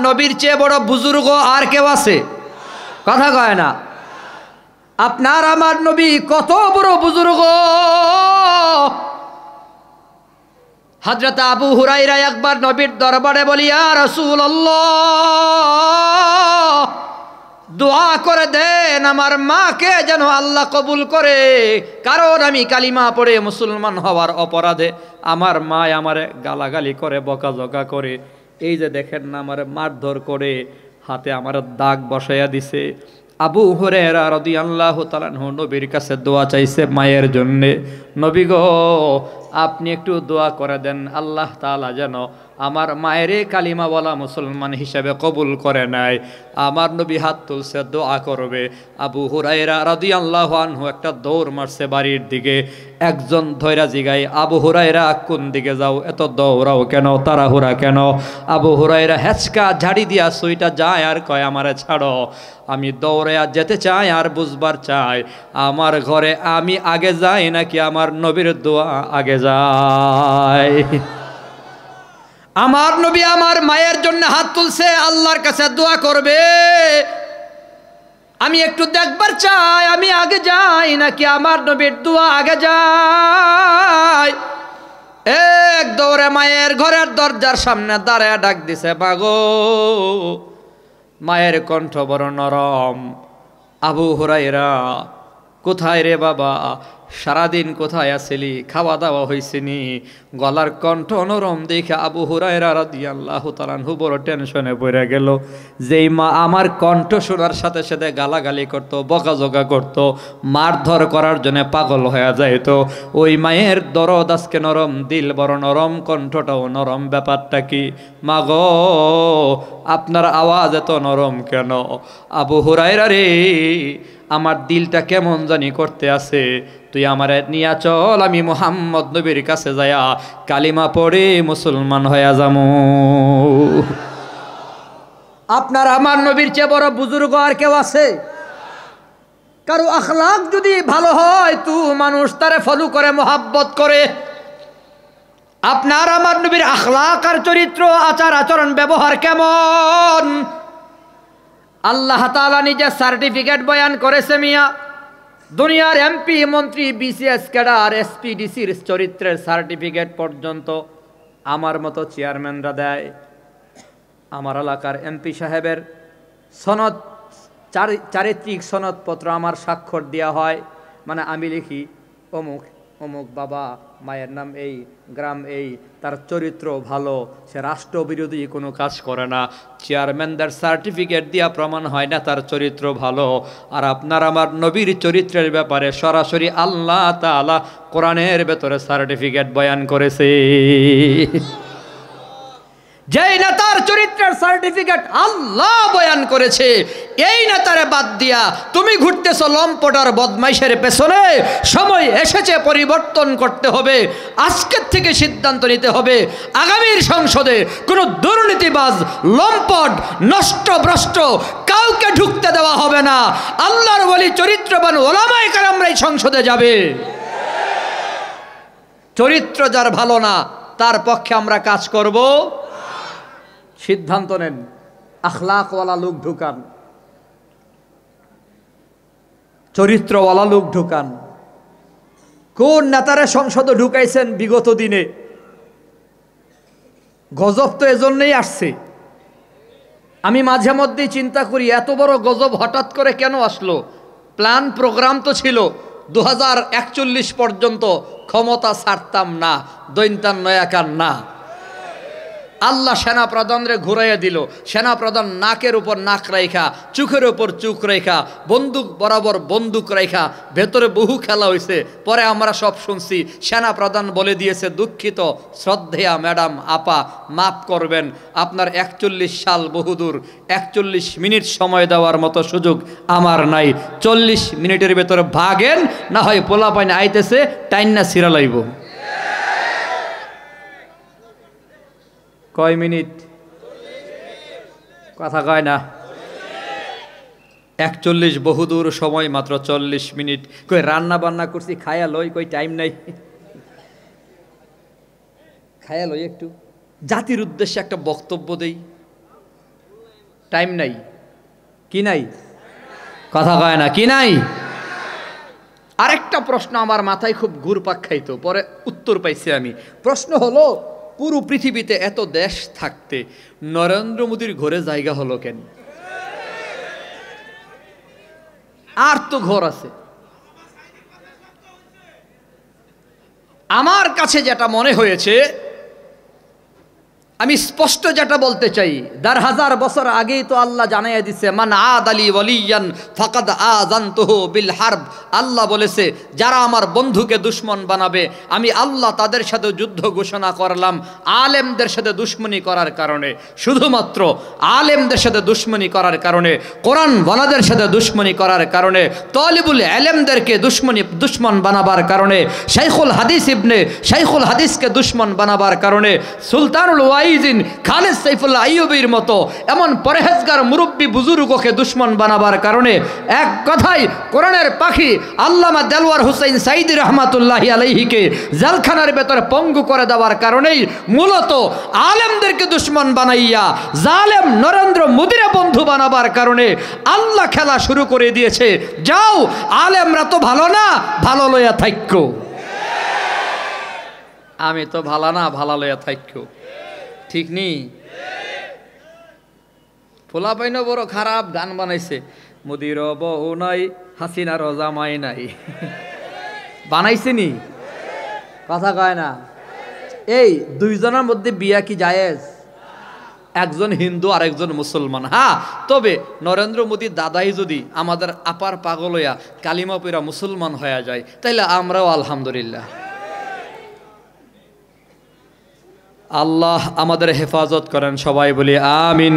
নবীর চেয়ে বড় বুজুর্গ আর কেউ আছে? কথা কয় না। আপনার আমার নবী কত বড় বুজুর্গ। হযরত আবু হুরায়রা একবার নবীর দরবারে বলি, ইয়া রাসূলুল্লাহ, দোয়া করে দেন আমার মাকে যেন আল্লাহ কবুল করে, কারণ আমি কালিমা পড়ে মুসলমান হওয়ার অপরাধে আমার মা আমারে গালাগালি করে, বকাঝকা করে। এই যে দেখেন না, আমার মারধর করে, হাতে আমার দাগ বসাইয়া দিছে। আবু হুরায়রা রাদিয়াল্লাহু তাআলা আনহু নবীর কাছে দোয়া চাইছে মায়ের জন্যে। নবী গো, আপনি একটু দোয়া করে দেন আল্লাহ তাআলা যেন আমার মায়ের কালিমা বলা মুসলমান হিসাবে কবুল করে নেয়। আমার নবী হাত তুলছে, দোয়া করবে। আবু হুরায়রা রাদিয়াল্লাহু আনহু একটা দৌড় মারছে বাড়ির দিকে। একজন ধৈরা জিগাই, আবু হুরায়রা কোন দিকে যাও, এত দৌড়াও কেন, তাড়াহুড়া কেন? আবু হুরায়রা হেঁচকা ঝাড়ি দিয়া সুইটা যায় আর কয়, আমারে ছাড়ো, আমি দৌড়ে যেতে চাই আর বুঝবার চাই আমার ঘরে আমি আগে যাই নাকি আমার নবীর দোয়া আগে যায়। আমার নবী আমার মায়ের জন্য হাত তুলছে, আল্লাহর কাছে দোয়া করবে। আমি একটু দেখবার চাই আমি আগে যাই নাকি আমার নবীর দোয়া আগে যায়। এক দৌড়ে মায়ের ঘরের দরজার সামনে দাঁড়ায় ডাক দিছে, বাগো। মায়ের কণ্ঠ বড় নরম। আবু হুরায়রা, কোথায় রে বাবা, সারাদিন কোথায় আছিলি, খাওয়া দাওয়া হয়েছিনি? গলার কণ্ঠ নরম দেখে আবু হুরায়রা রাদিয়াল্লাহু তাআলা আনহু বড় টেনশনে পড়ে গেল। যেই মা আমার কণ্ঠ শোনার সাথে সাথে গালাগালি করত, বকাঝকা করত, মারধর করার জন্য পাগল হয়ে যাইত, ওই মায়ের দরদ আজকে নরম, দিল বড় নরম, কণ্ঠটাও নরম। ব্যাপারটা কি মা গো, আপনার আওয়াজ এত নরম কেন? আবু হুরায়রা রে, আমার দিলটা কেমন জানি করতে আছে, তুই আমারে নিয়া চল, আমি মুহাম্মদ নবীর কাছে যায়া কালিমা পড়ে মুসলমান হইয়া যামু। আপনার আমার নবীর চেয়ে বড় বুজুর্গ আর কেউ আছে? কারো আখলাক যদি ভালো হয় তো মানুষ তারে ফলো করে, মোহাব্বত করে। আপনার আমার নবীর আখলাক আর চরিত্র, আচার আচরণ, ব্যবহার কেমন? আল্লাহ তাআলা নিজে সার্টিফিকেট বয়ান করেছে মিয়া। দুনিয়ার এমপি, মন্ত্রী, বিসিএস ক্যাডার, এসপিডিসির চরিত্রের সার্টিফিকেট পর্যন্ত আমার মতো চেয়ারম্যানরা দেয়। আমার এলাকার এমপি সাহেবের সনদ, চারিত্রিক সনদপত্র আমার স্বাক্ষর দেওয়া হয়। মানে আমি লিখি অমুক অমুক বাবা, মায়ের নাম এই, গ্রাম এই, তার চরিত্র ভালো, সে রাষ্ট্রবিরোধী কোনো কাজ করে না। চেয়ারম্যানদের সার্টিফিকেট দিয়া প্রমাণ হয় না তার চরিত্র ভালো। আর আপনার আমার নবীর চরিত্রের ব্যাপারে সরাসরি আল্লাহ তাআলা কোরআনের ভেতরে সার্টিফিকেট বয়ান করেছে। যেই নেতার চরিত্রের সার্টিফিকেট আল্লাহ বয়ান করেছে, এই নেতারে বাদ দিয়া তুমি ঘুরতেছ লম্পটার বদমাইশের পেছনে। সময় এসেছে পরিবর্তন করতে হবে। আজকের থেকে সিদ্ধান্ত নিতে হবে, আগামীর সংসদে কোনো দুর্নীতিবাজ, লম্পট, নষ্টভ্রষ্ট কাউকে ঢুকতে দেওয়া হবে না। আল্লাহর ওলি চরিত্রবান ওলামায়ে কেরামরা এই সংসদে যাবে। চরিত্র যার ভালো না তার পক্ষে আমরা কাজ করব। সিদ্ধান্ত নেন, আখলাকওয়ালা লোক ঢুকান, চরিত্রওয়ালা লোক ঢুকান। কোন নেতারে সংসদে ঢুকাইছেন বিগত দিনে? গজব তো এজন্যই আসছে। আমি মাঝে মধ্যেই চিন্তা করি, এত বড় গজব হঠাৎ করে কেন আসলো? প্ল্যান প্রোগ্রাম তো ছিল 2041 পর্যন্ত ক্ষমতা ছাড়তাম না, দৈন্তান নয়াকার না। আল্লাহ সেনা প্রধানরে ঘুরাইয়া দিল। সেনা প্রধান নাকের উপর নাক রাইখা, চোখের উপর চোখ রাইখা, বন্দুক বরাবর বন্দুক রাইখা, ভেতরে বহু খেলা হয়েছে। পরে আমরা সব শুনছি, সেনা প্রধান বলে দিয়েছে, দুঃখিত শ্রদ্ধেয়া ম্যাডাম, আপা, মাফ করবেন, আপনার 41 সাল বহুদূর, 41 মিনিট সময় দেওয়ার মতো সুযোগ আমার নাই। 40 মিনিটের ভেতরে ভাগেন, না হয় পোলা পাইনে আইতেছে, টাইন্না সিরা লাইব। কয় মিনিট? কথা কয় না। 41 বহুদূর সময়, মাত্র 40 মিনিট। কই রান্না বান্না করছি, খায়া লই, কই টাইম নাই, খায়া লই একটু। জাতির উদ্দেশ্যে একটা বক্তব্য দেই। টাইম নাই, কি নাই, কথা কয় না, কি নাই। আরেকটা প্রশ্ন আমার মাথায় খুব ঘুরপাক খাইতো, পরে উত্তর পাইছি আমি। প্রশ্ন হলো, পুরো পৃথিবীতে এত দেশ থাকতে নরেন্দ্র মোদীর ঘরে জায়গা হলো কেন? আর তো ঘর আছে। আমার কাছে যেটা মনে হয়েছে, আমি স্পষ্ট যেটা বলতে চাই, ১০০০ বছর আগেই তো আল্লাহ জানাইয়া দিচ্ছে, মান আদ আলী ওয়ালিয়ান ফাকাদ আযানতুহু বিল হারব। আল্লাহ বলেছে, যারা আমার বন্ধুকে দুশমন বানাবে, আমি আল্লাহ তাদের সাথে যুদ্ধ ঘোষণা করলাম। আলেমদের সাথে দুশমনি করার কারণে, শুধুমাত্র আলেমদের সাথে দুশমনি করার কারণে, কোরআন ওয়ালাদের সাথে দুশমনি করার কারণে, তলিবুল ইলমদেরকে দুশমন বানাবার কারণে, শাইখুল হাদিসকে দুশমন বানাবার কারণে, সুলতানুল ওয়াইজিন খালেদ সাইফুল্লাহ আইয়ুবীর মতো এমন পরহেজগার মুরব্বী বুজুর্গকে দুশমন বানাবার কারণে, এক কথায় কোরআনের পাখি আল্লামা দেলওয়ার হুসাইন সাইদি রহমাতুল্লাহি আলাইহিকে জেলখানার ভেতরে পঙ্গু করে দেওয়ার কারণেই মূলত আলেমদেরকে দুশমন বানাইয়া জালেম নরেন্দ্র মোদিরে বন্ধু বানাবার কারণে আল্লাহ খেলা শুরু করে দিয়েছে। যাও, আলেমরা তো ভালো না, ভালো লইয়া থাইক্য। আমি তো ভালো না, ভালো লইয়া থাইক্য, ঠিক নি? ফোলা পাইন বড় খারাপ গান বানাইছে, মোদির বউ নাই, হাসিনার জামাই নাই। বানাইছে নি? কথা কয় না। এই দুইজনের মধ্যে বিয়া কি জায়েজ? একজন হিন্দু আর একজন মুসলমান। হ্যাঁ, তবে নরেন্দ্র মোদী দাদাই যদি আমাদের আপার পাগল হইয়া কালিমা পইরা মুসলমান হয়ে যায়, তাইলে আমরাও আলহামদুলিল্লাহ। আল্লাহ আমাদের হেফাজত করেন, সবাই বলি আমিন।